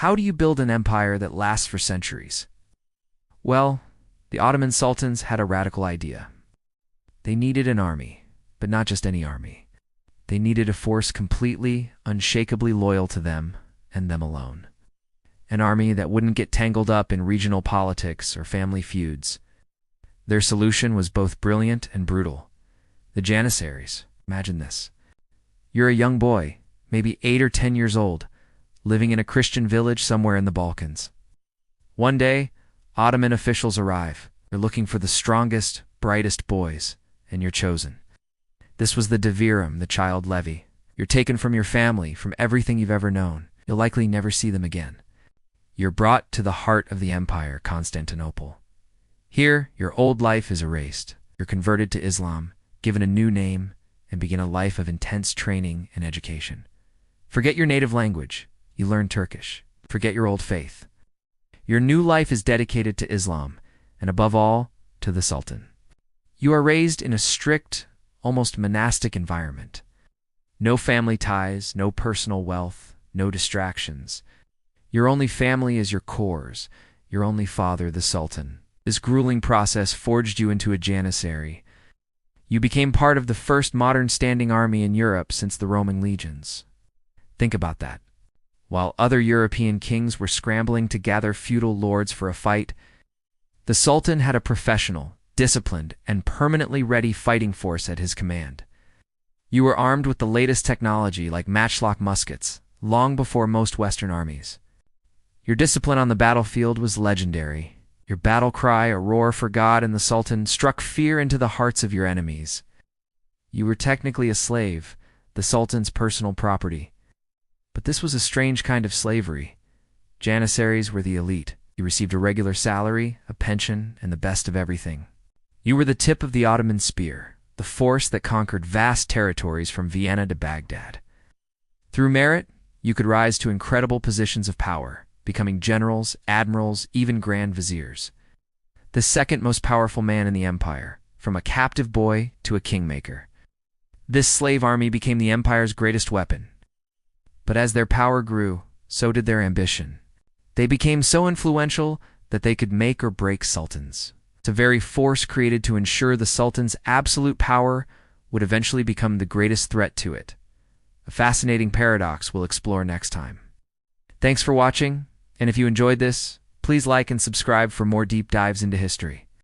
How do you build an empire that lasts for centuries? Well, the Ottoman sultans had a radical idea. They needed an army, but not just any army. They needed a force completely, unshakably loyal to them and them alone. An army that wouldn't get tangled up in regional politics or family feuds. Their solution was both brilliant and brutal. The Janissaries. Imagine this. You're a young boy, maybe 8 or 10 years old, living in a Christian village somewhere in the Balkans. One day, Ottoman officials arrive. They're looking for the strongest, brightest boys, and you're chosen. This was the Devirum, the child levy. You're taken from your family, from everything you've ever known. You'll likely never see them again. You're brought to the heart of the empire, Constantinople. Here, your old life is erased. You're converted to Islam, given a new name, and begin a life of intense training and education. Forget your native language. You learn Turkish. Forget your old faith. Your new life is dedicated to Islam, and above all, to the Sultan. You are raised in a strict, almost monastic environment. No family ties, no personal wealth, no distractions. Your only family is your cores, your only father, the Sultan. This grueling process forged you into a Janissary. You became part of the first modern standing army in Europe since the Roman legions. Think about that. While other European kings were scrambling to gather feudal lords for a fight, the Sultan had a professional, disciplined, and permanently ready fighting force at his command. You were armed with the latest technology like matchlock muskets, long before most Western armies. Your discipline on the battlefield was legendary. Your battle cry, a roar for God and the Sultan, struck fear into the hearts of your enemies. You were technically a slave, the Sultan's personal property. But this was a strange kind of slavery. Janissaries were the elite. You received a regular salary, a pension, and the best of everything. You were the tip of the Ottoman spear, the force that conquered vast territories from Vienna to Baghdad. Through merit, you could rise to incredible positions of power, becoming generals, admirals, even grand viziers. The second most powerful man in the empire, from a captive boy to a kingmaker. This slave army became the empire's greatest weapon. But as their power grew, so did their ambition. They became so influential that they could make or break sultans. It's a very force created to ensure the sultan's absolute power would eventually become the greatest threat to it. A fascinating paradox we'll explore next time. Thanks for watching, and if you enjoyed this, please like and subscribe for more deep dives into history.